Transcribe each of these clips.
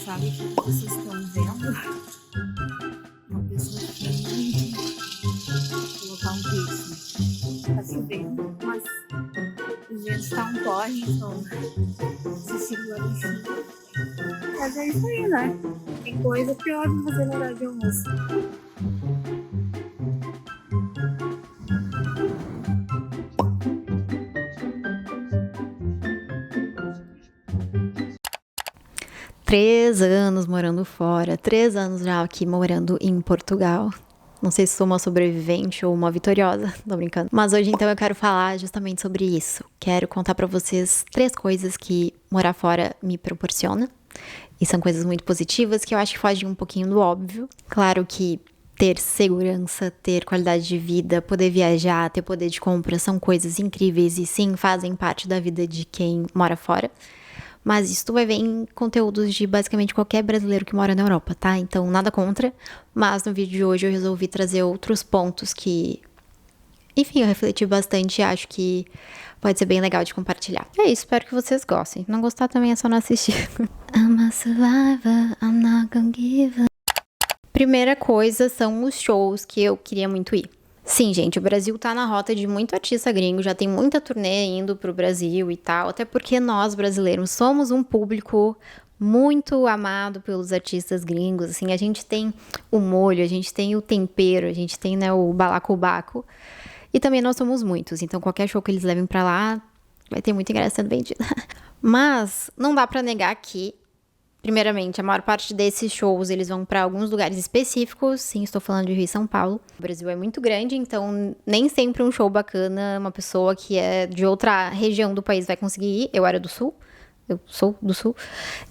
sabe? Vocês estão vendo uma pessoa que colocar um piercing. Tá chovendo, mas o vento tá um porre, então se segura em cima. Mas é isso aí, né? Tem coisa pior de fazer no horário de almoço. Três anos morando fora, 3 anos já aqui morando em Portugal. Não sei se sou uma sobrevivente ou uma vitoriosa, tô brincando. Mas hoje então eu quero falar justamente sobre isso. Quero contar pra vocês 3 coisas que morar fora me proporciona. E são coisas muito positivas que eu acho que fogem um pouquinho do óbvio. Claro que ter segurança, ter qualidade de vida, poder viajar, ter poder de compra são coisas incríveis e sim fazem parte da vida de quem mora fora. Mas isso tu vai ver em conteúdos de basicamente qualquer brasileiro que mora na Europa, tá? Então, nada contra. Mas no vídeo de hoje eu resolvi trazer outros pontos que, enfim, eu refleti bastante e acho que pode ser bem legal de compartilhar. É isso, espero que vocês gostem. Não gostar também é só não assistir. I'm a survivor, I'm not gonna give up. Primeira coisa são os shows que eu queria muito ir. Sim, gente, o Brasil tá na rota de muito artista gringo, já tem muita turnê indo pro Brasil e tal, até porque nós, brasileiros, somos um público muito amado pelos artistas gringos, assim, a gente tem o molho, a gente tem o tempero, a gente tem, né, o balacobaco, e também nós somos muitos, então qualquer show que eles levem pra lá, vai ter muito ingresso sendo vendido. Mas não dá pra negar que primeiramente, a maior parte desses shows, eles vão para alguns lugares específicos. Sim, estou falando de Rio e São Paulo. O Brasil é muito grande, então nem sempre um show bacana, uma pessoa que é de outra região do país vai conseguir ir. Eu era do Sul, eu sou do Sul,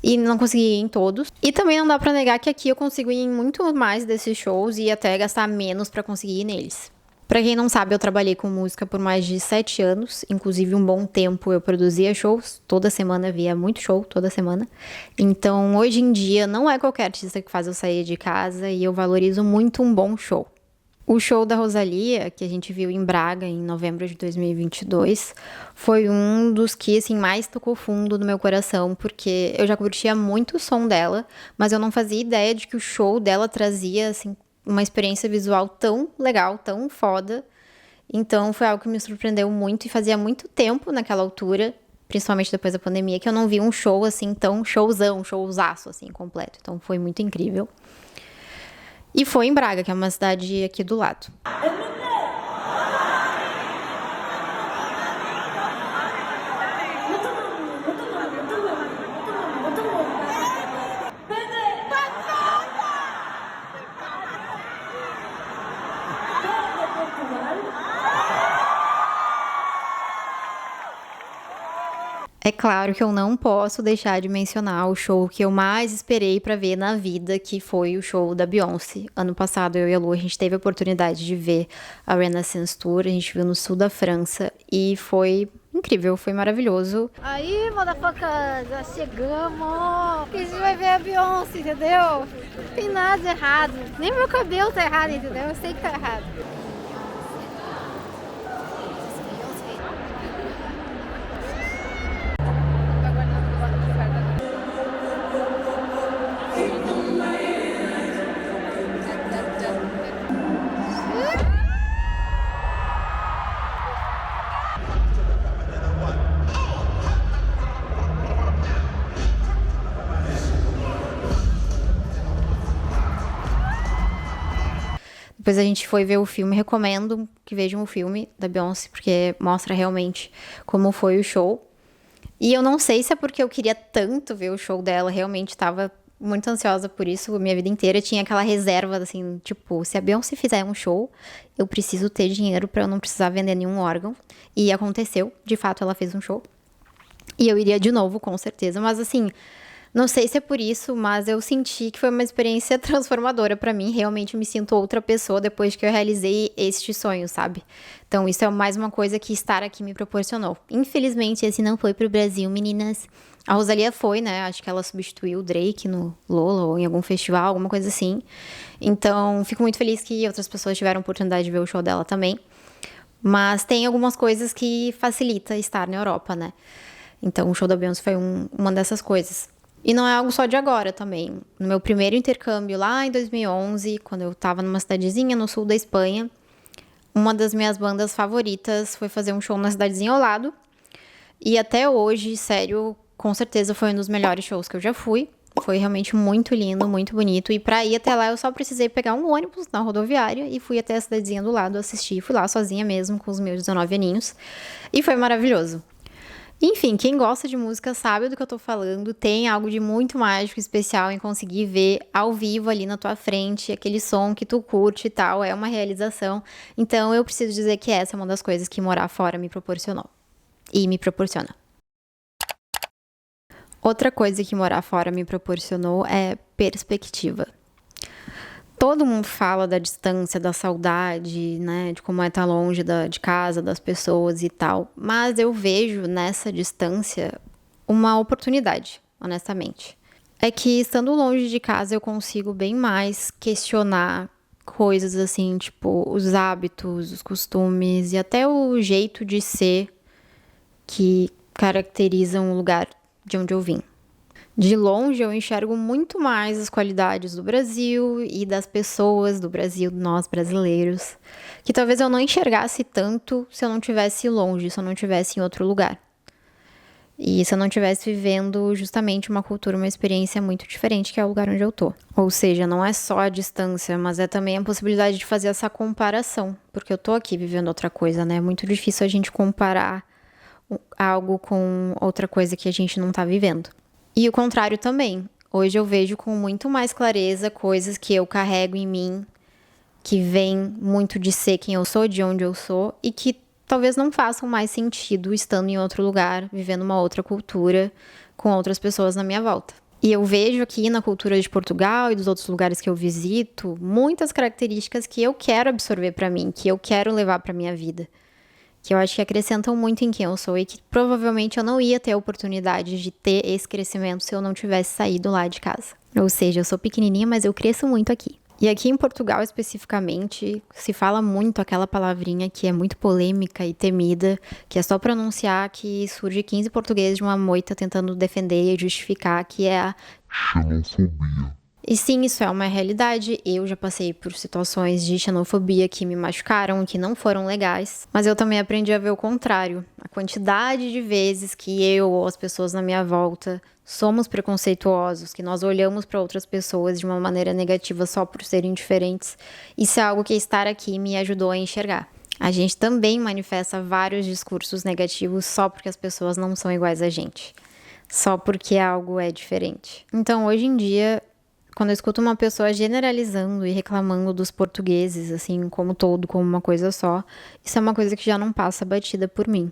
e não consegui ir em todos. E também não dá pra negar que aqui eu consigo ir em muito mais desses shows e até gastar menos pra conseguir ir neles. Pra quem não sabe, eu trabalhei com música por mais de 7 anos, inclusive um bom tempo eu produzia shows, toda semana via muito show, toda semana. Então, hoje em dia, não é qualquer artista que faz eu sair de casa e eu valorizo muito um bom show. O show da Rosalía, que a gente viu em Braga em novembro de 2022, foi um dos que, assim, mais tocou fundo no meu coração, porque eu já curtia muito o som dela, mas eu não fazia ideia de que o show dela trazia, assim, uma experiência visual tão legal, tão foda. Então foi algo que me surpreendeu muito e fazia muito tempo naquela altura, principalmente depois da pandemia, que eu não vi um show assim tão showzaço assim, completo. Então foi muito incrível. E foi em Braga, que é uma cidade aqui do lado. É claro que eu não posso deixar de mencionar o show que eu mais esperei pra ver na vida, que foi o show da Beyoncé. Ano passado, eu e a Lu, a gente teve a oportunidade de ver a Renaissance Tour, a gente viu no sul da França e foi incrível, foi maravilhoso. Aí, motherfuckers, já chegamos! A gente vai ver a Beyoncé, entendeu? Não tem nada de errado. Nem meu cabelo tá errado, entendeu? Eu sei que tá errado. Depois a gente foi ver o filme, recomendo que vejam o filme da Beyoncé, porque mostra realmente como foi o show. E eu não sei se é porque eu queria tanto ver o show dela, realmente estava muito ansiosa por isso, a minha vida inteira tinha aquela reserva, assim, tipo, se a Beyoncé fizer um show, eu preciso ter dinheiro pra eu não precisar vender nenhum órgão. E aconteceu, de fato ela fez um show. E eu iria de novo, com certeza, mas assim, não sei se é por isso, mas eu senti que foi uma experiência transformadora pra mim. Realmente me sinto outra pessoa depois que eu realizei este sonho, sabe? Então isso é mais uma coisa que estar aqui me proporcionou. Infelizmente esse não foi pro Brasil, meninas. A Rosalía foi, né? Acho que ela substituiu o Drake no Lola ou em algum festival, alguma coisa assim. Então fico muito feliz que outras pessoas tiveram a oportunidade de ver o show dela também. Mas tem algumas coisas que facilita estar na Europa, né? Então o show da Beyoncé foi uma dessas coisas. E não é algo só de agora também. No meu primeiro intercâmbio lá em 2011, quando eu tava numa cidadezinha no sul da Espanha, uma das minhas bandas favoritas foi fazer um show na cidadezinha ao lado. E até hoje, sério, com certeza foi um dos melhores shows que eu já fui. Foi realmente muito lindo, muito bonito. E pra ir até lá, eu só precisei pegar um ônibus na rodoviária e fui até a cidadezinha do lado assistir. Fui lá sozinha mesmo, com os meus 19 aninhos. E foi maravilhoso. Enfim, quem gosta de música sabe do que eu tô falando. Tem algo de muito mágico, especial em conseguir ver ao vivo ali na tua frente, aquele som que tu curte e tal. É uma realização. Então, eu preciso dizer que essa é uma das coisas que morar fora me proporcionou. E me proporciona. Outra coisa que morar fora me proporcionou é perspectiva. Todo mundo fala da distância, da saudade, né? De como é estar longe de casa, das pessoas e tal. Mas eu vejo nessa distância uma oportunidade, honestamente. É que estando longe de casa eu consigo bem mais questionar coisas assim, tipo os hábitos, os costumes e até o jeito de ser que caracterizam o lugar de onde eu vim. De longe, eu enxergo muito mais as qualidades do Brasil e das pessoas do Brasil, nós brasileiros, que talvez eu não enxergasse tanto se eu não estivesse longe, se eu não estivesse em outro lugar. E se eu não estivesse vivendo justamente uma cultura, uma experiência muito diferente, que é o lugar onde eu tô. Ou seja, não é só a distância, mas é também a possibilidade de fazer essa comparação, porque eu tô aqui vivendo outra coisa, né? É muito difícil a gente comparar algo com outra coisa que a gente não tá vivendo. E o contrário também. Hoje eu vejo com muito mais clareza coisas que eu carrego em mim, que vêm muito de ser quem eu sou, de onde eu sou, e que talvez não façam mais sentido estando em outro lugar, vivendo uma outra cultura, com outras pessoas na minha volta. E eu vejo aqui na cultura de Portugal e dos outros lugares que eu visito, muitas características que eu quero absorver pra mim, que eu quero levar pra minha vida. Que eu acho que acrescentam muito em quem eu sou e que provavelmente eu não ia ter a oportunidade de ter esse crescimento se eu não tivesse saído lá de casa. Ou seja, eu sou pequenininha, mas eu cresço muito aqui. E aqui em Portugal, especificamente, se fala muito aquela palavrinha que é muito polêmica e temida, que é só pronunciar que surge 15 portugueses de uma moita tentando defender e justificar, que é a xenofobia. E sim, isso é uma realidade. Eu já passei por situações de xenofobia que me machucaram, que não foram legais. Mas eu também aprendi a ver o contrário. A quantidade de vezes que eu ou as pessoas na minha volta somos preconceituosos, que nós olhamos para outras pessoas de uma maneira negativa só por serem diferentes. Isso é algo que estar aqui me ajudou a enxergar. A gente também manifesta vários discursos negativos só porque as pessoas não são iguais a gente. Só porque algo é diferente. Então, hoje em dia, quando eu escuto uma pessoa generalizando e reclamando dos portugueses, assim, como todo, como uma coisa só, isso é uma coisa que já não passa batida por mim.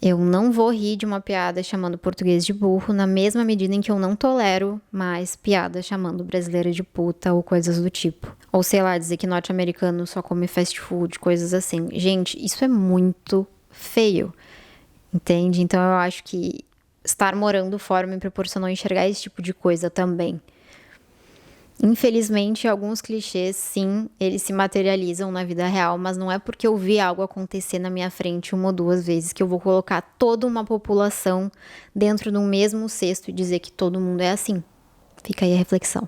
Eu não vou rir de uma piada chamando português de burro na mesma medida em que eu não tolero mais piada chamando brasileira de puta ou coisas do tipo. Ou sei lá, dizer que norte-americano só come fast food, coisas assim. Gente, isso é muito feio, entende? Então eu acho que estar morando fora me proporcionou enxergar esse tipo de coisa também. Infelizmente, alguns clichês, sim, eles se materializam na vida real, mas não é porque eu vi algo acontecer na minha frente uma ou duas vezes que eu vou colocar toda uma população dentro do mesmo cesto e dizer que todo mundo é assim. Fica aí a reflexão.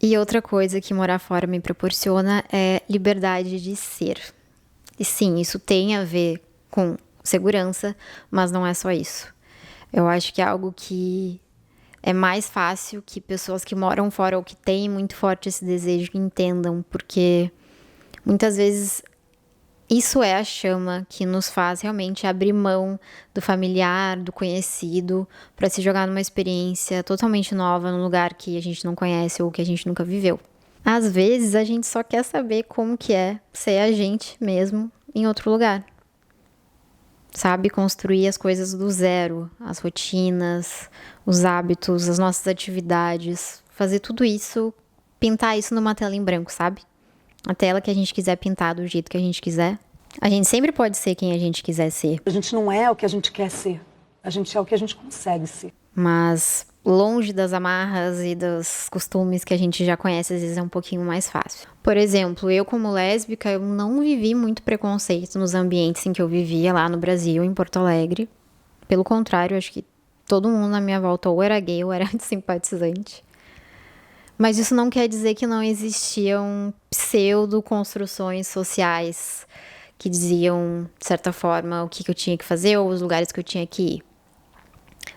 E outra coisa que morar fora me proporciona é liberdade de ser. E sim, isso tem a ver com segurança, mas não é só isso. Eu acho que é algo que é mais fácil que pessoas que moram fora ou que têm muito forte esse desejo entendam, porque muitas vezes isso é a chama que nos faz realmente abrir mão do familiar, do conhecido, para se jogar numa experiência totalmente nova, num lugar que a gente não conhece ou que a gente nunca viveu. Às vezes a gente só quer saber como que é ser a gente mesmo em outro lugar. Sabe, construir as coisas do zero, as rotinas, os hábitos, as nossas atividades, fazer tudo isso, pintar isso numa tela em branco, sabe? A tela que a gente quiser pintar do jeito que a gente quiser. A gente sempre pode ser quem a gente quiser ser. A gente não é o que a gente quer ser, a gente é o que a gente consegue ser. Mas longe das amarras e dos costumes que a gente já conhece, às vezes é um pouquinho mais fácil. Por exemplo, eu como lésbica, eu não vivi muito preconceito nos ambientes em que eu vivia lá no Brasil, em Porto Alegre. Pelo contrário, acho que Todo mundo na minha volta ou era gay ou era antissempatizante. Mas isso não quer dizer que não existiam pseudo-construções sociais que diziam, de certa forma, o que eu tinha que fazer ou os lugares que eu tinha que ir.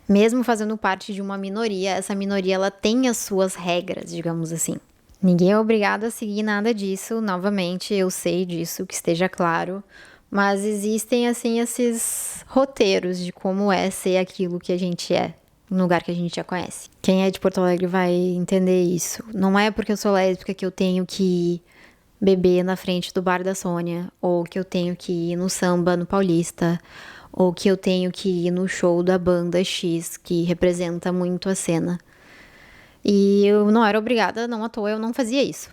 Mesmo fazendo parte de uma minoria, essa minoria ela tem as suas regras, digamos assim. Ninguém é obrigado a seguir nada disso, novamente, eu sei disso, que esteja claro. Mas existem, assim, esses roteiros de como é ser aquilo que a gente é, no lugar que a gente já conhece. Quem é de Porto Alegre vai entender isso. Não é porque eu sou lésbica que eu tenho que beber na frente do bar da Sônia, ou que eu tenho que ir no samba no Paulista, ou que eu tenho que ir no show da banda X, que representa muito a cena. E eu não era obrigada, não à toa eu não fazia isso.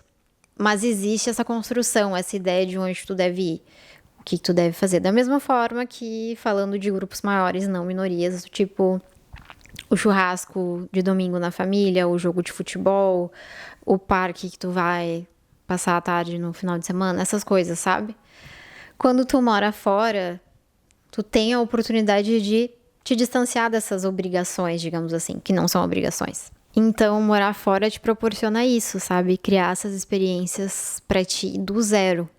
Mas existe essa construção, essa ideia de onde tu deve ir. O que tu deve fazer. Da mesma forma que, falando de grupos maiores, não minorias, tipo o churrasco de domingo na família, o jogo de futebol, o parque que tu vai passar a tarde no final de semana, essas coisas, sabe? Quando tu mora fora, tu tem a oportunidade de te distanciar dessas obrigações, digamos assim, que não são obrigações. Então, morar fora te proporciona isso, sabe? Criar essas experiências pra ti do zero.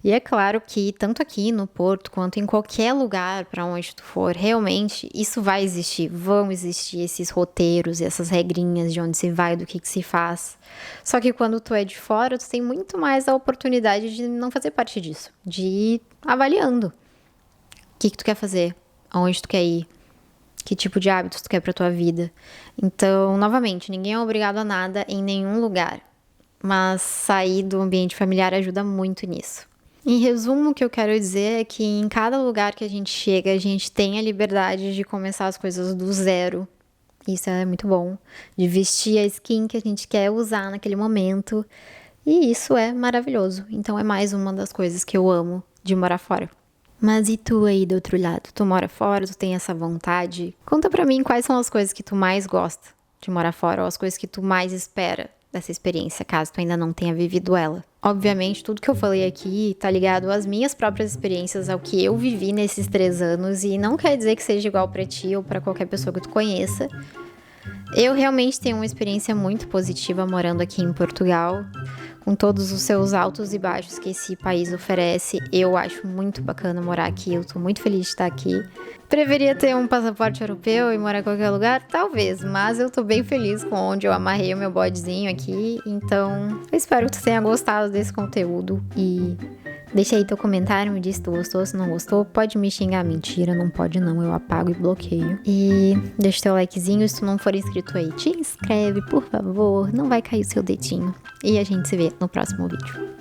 E é claro que, tanto aqui no Porto, quanto em qualquer lugar para onde tu for, realmente, isso vai existir. Vão existir esses roteiros e essas regrinhas de onde se vai, do que se faz. Só que quando tu é de fora, tu tem muito mais a oportunidade de não fazer parte disso. De ir avaliando. O que tu quer fazer? Aonde tu quer ir? Que tipo de hábitos tu quer pra tua vida? Então, novamente, ninguém é obrigado a nada em nenhum lugar. Mas sair do ambiente familiar ajuda muito nisso. Em resumo, o que eu quero dizer é que em cada lugar que a gente chega, a gente tem a liberdade de começar as coisas do zero. Isso é muito bom. De vestir a skin que a gente quer usar naquele momento. E isso é maravilhoso. Então é mais uma das coisas que eu amo de morar fora. Mas e tu aí do outro lado? Tu mora fora? Tu tem essa vontade? Conta pra mim quais são as coisas que tu mais gosta de morar fora. Ou as coisas que tu mais espera dessa experiência, caso tu ainda não tenha vivido ela. Obviamente, tudo que eu falei aqui tá ligado às minhas próprias experiências, ao que eu vivi nesses 3 anos, e não quer dizer que seja igual pra ti ou pra qualquer pessoa que tu conheça. Eu realmente tenho uma experiência muito positiva morando aqui em Portugal, com todos os seus altos e baixos que esse país oferece. Eu acho muito bacana morar aqui, eu tô muito feliz de estar aqui. Preferia ter um passaporte europeu e morar em qualquer lugar? Talvez, mas eu tô bem feliz com onde eu amarrei o meu bodezinho aqui, então eu espero que tu tenha gostado desse conteúdo e deixa aí teu comentário, me diz se tu gostou, se não gostou. Pode me xingar, mentira, não pode não, eu apago e bloqueio. E deixa teu likezinho, se tu não for inscrito aí, te inscreve, por favor, não vai cair o seu dedinho. E a gente se vê no próximo vídeo.